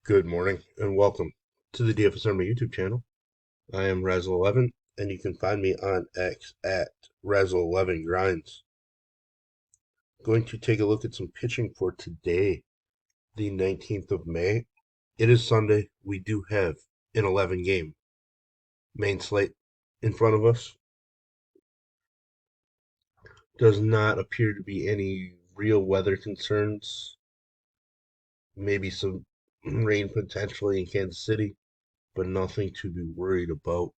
Good morning and welcome to the DFS YouTube channel. I am Razzle11 and you can find me on X at Razzle11Grinds. Going to take a look at some pitching for today, the 19th of May. It is Sunday. We do have an 11 game main slate in front of us. Does not appear to be any real weather concerns. Maybe some rain potentially in Kansas City, but nothing to be worried about.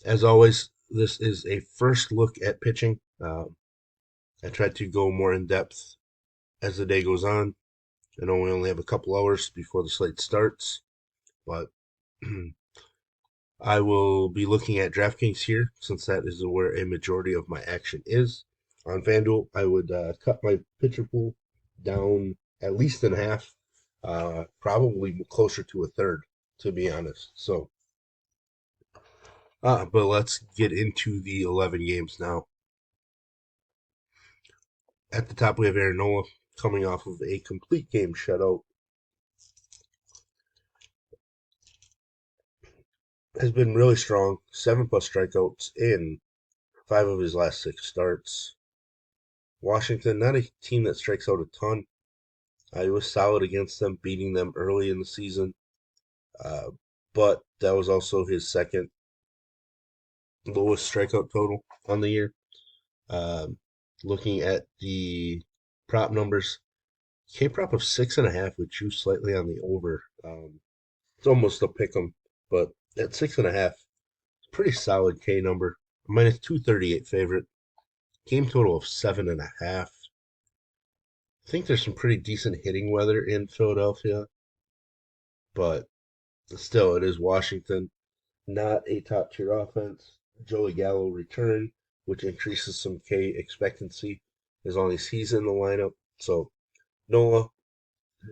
As always, this is a first look at pitching. I try to go more in depth as the day goes on. I know we only have a couple hours before the slate starts, but I will be looking at DraftKings here since that is where a majority of my action is. On FanDuel, I would cut my pitcher pool down at least in half, probably closer to a third, to be honest. But let's get into the 11 games now. At the top, we have Aaron Nola coming off of a complete game shutout. Has been really strong. 7+ strikeouts in 5 of his last 6 starts. Washington, not a team that strikes out a ton. He was solid against them, beating them early in the season. Uh, but that was also his second lowest strikeout total on the year. Um, Looking at the prop numbers, K prop of 6.5 would choose slightly on the over. It's almost a pick 'em, but at 6.5, it's a pretty solid K number. Minus 238 favorite. Game total of 7.5. I think there's some pretty decent hitting weather in Philadelphia, but still, it is Washington. Not a top tier offense. Joey Gallo return, which increases some K expectancy as long as he's in the lineup. So Noah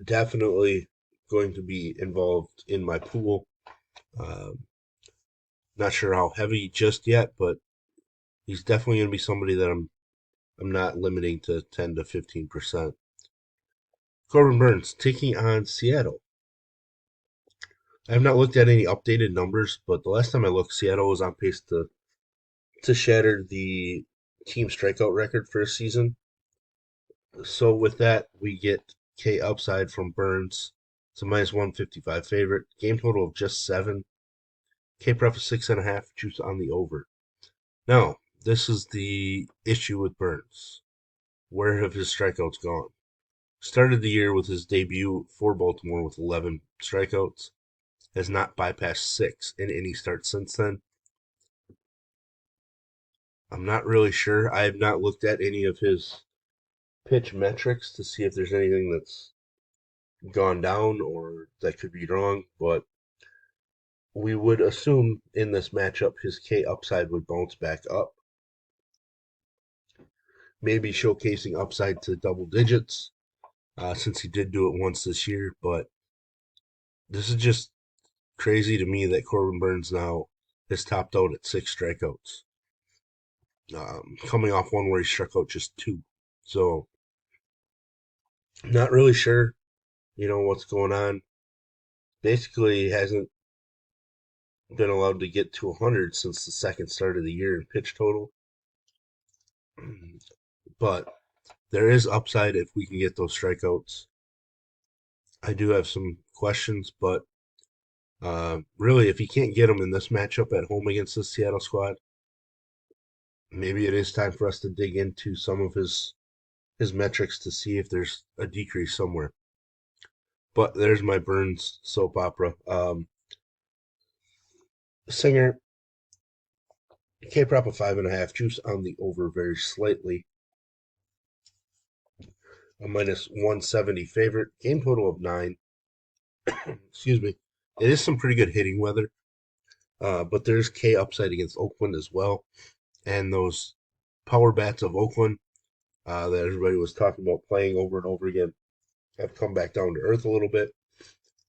definitely going to be involved in my pool. Um, Not sure how heavy just yet, but he's definitely going to be somebody that I'm not limiting to 10 to 15%. Corbin Burns taking on Seattle. I have not looked at any updated numbers, but the last time I looked, Seattle was on pace to shatter the team strikeout record for a season. So with that, we get K upside from Burns. It's a minus 155 favorite. Game total of just 7. K prep of 6.5. Juice on the over. Now, this is the issue with Burns. Where have his strikeouts gone? Started the year with his debut for Baltimore with 11 strikeouts. Has not bypassed 6 in any start since then. I'm not really sure. I have not looked at any of his pitch metrics to see if there's anything that's gone down or that could be wrong, but we would assume in this matchup his K upside would bounce back up, maybe showcasing upside to double digits since he did do it once this year. But this is just crazy to me that Corbin Burns now has topped out at 6 strikeouts, coming off one where he struck out just 2. So, not really sure, what's going on. Basically, he hasn't been allowed to get to 100 since the second start of the year in pitch total. But there is upside if we can get those strikeouts. I do have some questions, but really, if he can't get them in this matchup at home against the Seattle squad, maybe it is time for us to dig into some of his metrics to see if there's a decrease somewhere. But there's my Burns soap opera. Singer, K prop of 5.5, juice on the over very slightly. A minus 170 favorite. Game total of 9. Excuse me. It is some pretty good hitting weather, but there's K upside against Oakland as well. And those power bats of Oakland that everybody was talking about playing over and over again have come back down to earth a little bit.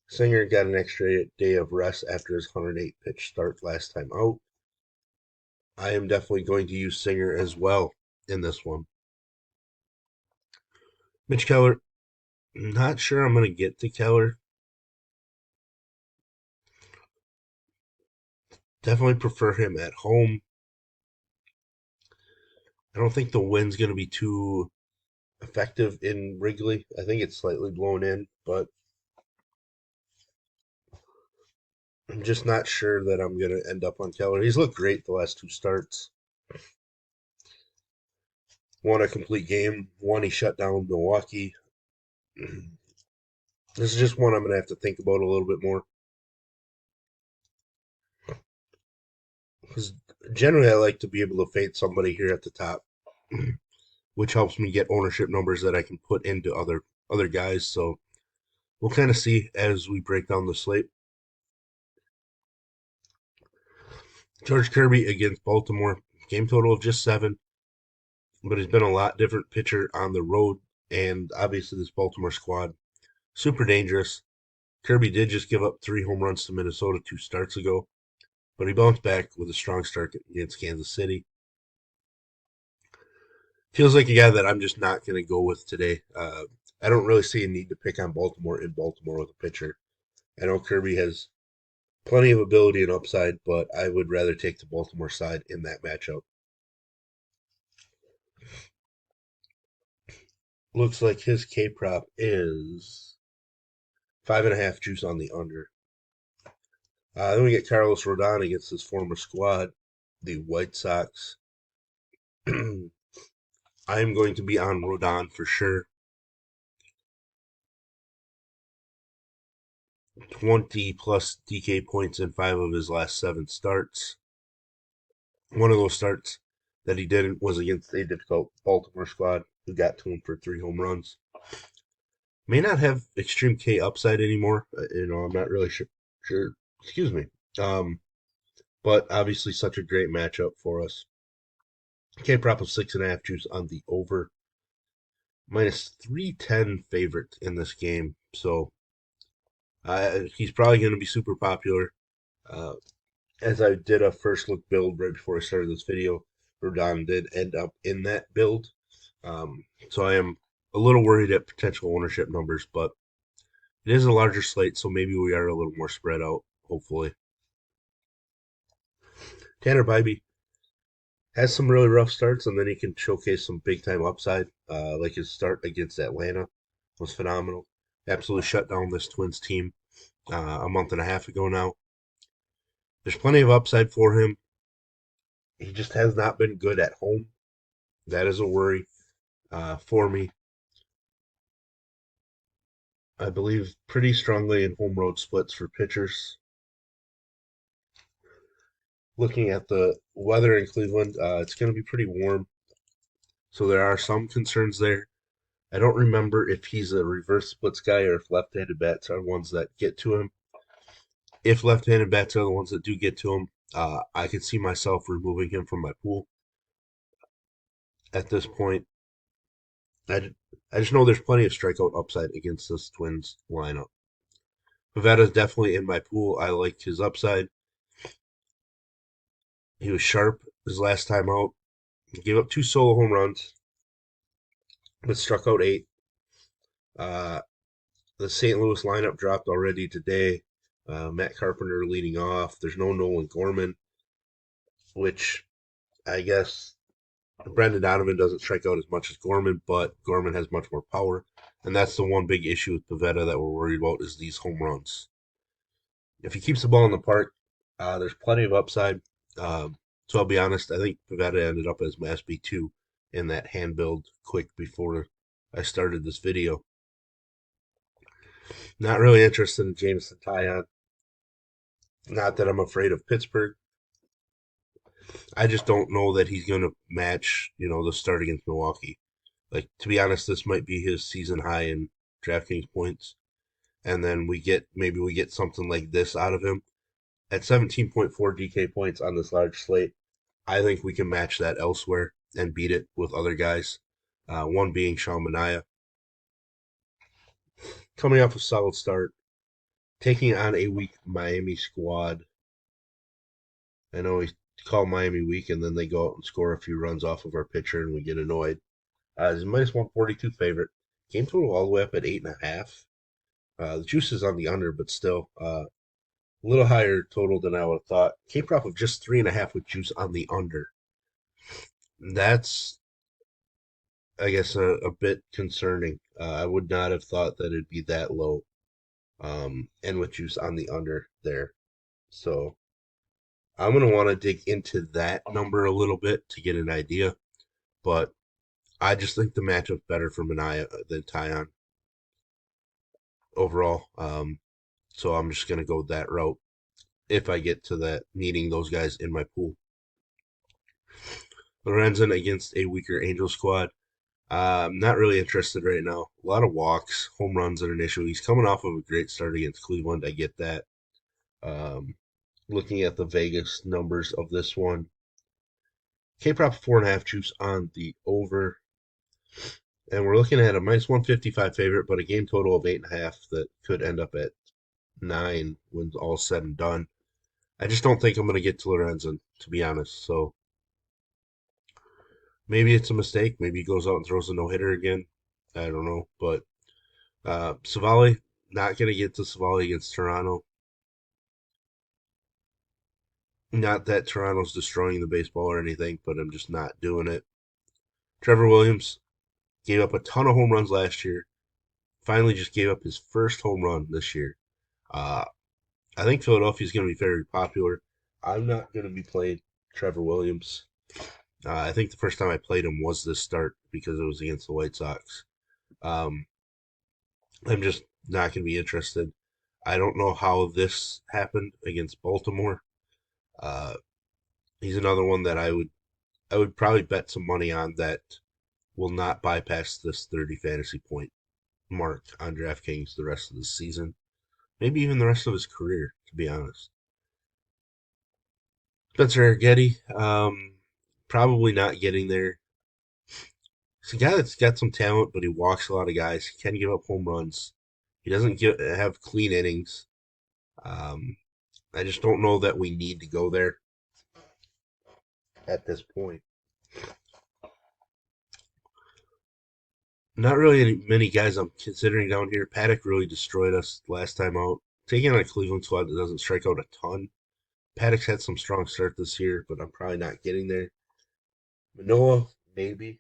Singer got an extra day of rest after his 108 pitch start last time out. I am definitely going to use Singer as well in this one. Mitch Keller, not sure I'm going to get to Keller. Definitely prefer him at home. I don't think the wind's going to be too effective in Wrigley. I think it's slightly blown in, but I'm just not sure that I'm going to end up on Keller. He's looked great the last two starts. Won a complete game. One, he shut down Milwaukee. This is just one I'm going to have to think about a little bit more. Because generally, I like to be able to fade somebody here at the top, which helps me get ownership numbers that I can put into other guys. So we'll kind of see as we break down the slate. George Kirby against Baltimore, game total of just 7, but he's been a lot different pitcher on the road, and obviously this Baltimore squad super dangerous. Kirby did just give up 3 home runs to Minnesota 2 starts ago, but he bounced back with a strong start against Kansas City. Feels like a guy that I'm just not going to go with today. I don't really see a need to pick on Baltimore in Baltimore with a pitcher. I know Kirby has plenty of ability and upside, but I would rather take the Baltimore side in that matchup. Looks like his K prop is 5.5 juice on the under. Then we get Carlos Rodon against his former squad, the White Sox. I am going to be on Rodon for sure. 20 plus DK points in 5 of his last 7 starts. One of those starts that he didn't was against a difficult Baltimore squad who got to him for 3 home runs. May not have extreme K upside anymore. I'm not really sure. Excuse me. Um, but obviously such a great matchup for us. K prop of 6.5 juice on the over. Minus 310 favorite in this game. So he's probably going to be super popular. Uh, as I did a first look build right before I started this video, Rodon did end up in that build. So I am a little worried at potential ownership numbers, but it is a larger slate, so maybe we are a little more spread out, hopefully. Tanner Bybee has some really rough starts, and then he can showcase some big time upside. Like his start against Atlanta was phenomenal. Absolutely shut down this Twins team a month and a half ago now. There's plenty of upside for him. He just has not been good at home. That is a worry for me. I believe pretty strongly in home road splits for pitchers. Looking at the weather in Cleveland, it's going to be pretty warm, so there are some concerns there. I don't remember if he's a reverse splits guy or if left-handed bats are ones that get to him. If left-handed bats are the ones that do get to him, I could see myself removing him from my pool at this point. I, I just know there's plenty of strikeout upside against this Twins lineup. Pavetta's definitely in my pool. I like his upside. He was sharp his last time out. He gave up 2 solo home runs, but struck out 8. Uh, the St. Louis lineup dropped already today. Matt Carpenter leading off. There's no Nolan Gorman, which I guess Brendan Donovan doesn't strike out as much as Gorman, but Gorman has much more power. And that's the one big issue with Pavetta that we're worried about is these home runs. If he keeps the ball in the park, there's plenty of upside. So I'll be honest, I think Pavetta ended up as my SB2 in that hand build quick before I started this video. Not really interested in Jameson Taillon. Not that I'm afraid of Pittsburgh. I just don't know that he's going to match, the start against Milwaukee. Like, to be honest, this might be his season high in DraftKings points. And then maybe we get something like this out of him. At 17.4 DK points on this large slate, I think we can match that elsewhere and beat it with other guys. One being Sean Manaea. Coming off a solid start, taking on a weak Miami squad. I know we call Miami weak, and then they go out and score a few runs off of our pitcher, and we get annoyed. He's minus 142 favorite. Game total all the way up at 8.5. The juice is on the under, but still, A little higher total than I would have thought. K-prop of just 3.5 with juice on the under. That's, I guess, a bit concerning. I would not have thought that it'd be that low, and with juice on the under there. So I'm going to want to dig into that number a little bit to get an idea. But I just think the matchup's better for Mania than Tyon overall. So I'm just going to go that route if I get to that, needing those guys in my pool. Lorenzen against a weaker Angel squad. I'm not really interested right now. A lot of walks, home runs are an issue. He's coming off of a great start against Cleveland. I get that. Um, Looking at the Vegas numbers of this one, K-prop 4.5 juice on the over, and we're looking at a minus 155 favorite, but a game total of 8.5 that could end up at 9 when all's said and done. I just don't think I'm going to get to Lorenzen, to be honest. So maybe it's a mistake. Maybe he goes out and throws a no hitter again. I don't know, but Savali, not going to get to Savali against Toronto. Not that Toronto's destroying the baseball or anything, but I'm just not doing it. Trevor Williams gave up a ton of home runs last year. Finally, just gave up his first home run this year. Uh, I think Philadelphia's going to be very popular. I'm not going to be playing Trevor Williams. I think the first time I played him was this start because it was against the White Sox. Um, I'm just not going to be interested. I don't know how this happened against Baltimore. Uh, he's another one that I would probably bet some money on that will not bypass this 30 fantasy point mark on DraftKings the rest of the season. Maybe even the rest of his career, to be honest. Spencer Arrighetti, probably not getting there. He's a guy that's got some talent, but he walks a lot of guys. He can give up home runs. He doesn't have clean innings. Um, I just don't know that we need to go there at this point. Not really many guys I'm considering down here. Paddock really destroyed us last time out. Taking on a Cleveland squad that doesn't strike out a ton. Paddock's had some strong start this year, but I'm probably not getting there. Manoah, maybe.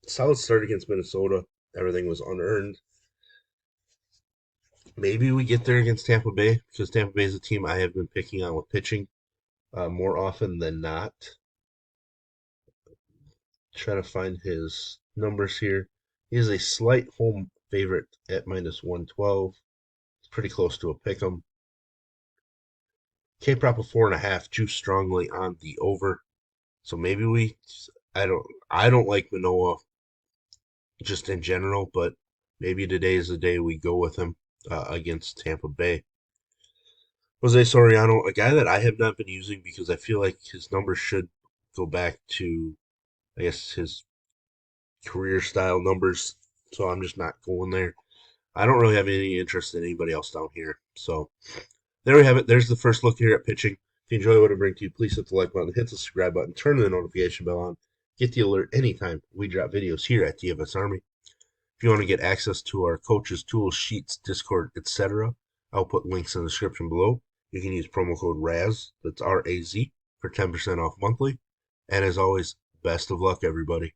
Solid start against Minnesota. Everything was unearned. Maybe we get there against Tampa Bay because Tampa Bay is a team I have been picking on with pitching more often than not. Try to find his numbers here. He is a slight home favorite at minus 112. It's pretty close to a pick 'em. K-prop of 4.5, juice strongly on the over. So maybe I don't like Manoah just in general, but maybe today is the day we go with him against Tampa Bay. Jose Soriano, a guy that I have not been using because I feel like his numbers should go back to, I guess, his career style numbers. So I'm just not going there. I don't really have any interest in anybody else down here. So there we have it. There's the first look here at pitching. If you enjoy what I bring to you, please hit the like button, hit the subscribe button, turn the notification bell on. Get the alert anytime we drop videos here at DFS Army. If you want to get access to our coaches, tools, sheets, Discord, etc., I'll put links in the description below. You can use promo code RAZ, that's R-A-Z, for 10% off monthly. And as always, best of luck, everybody.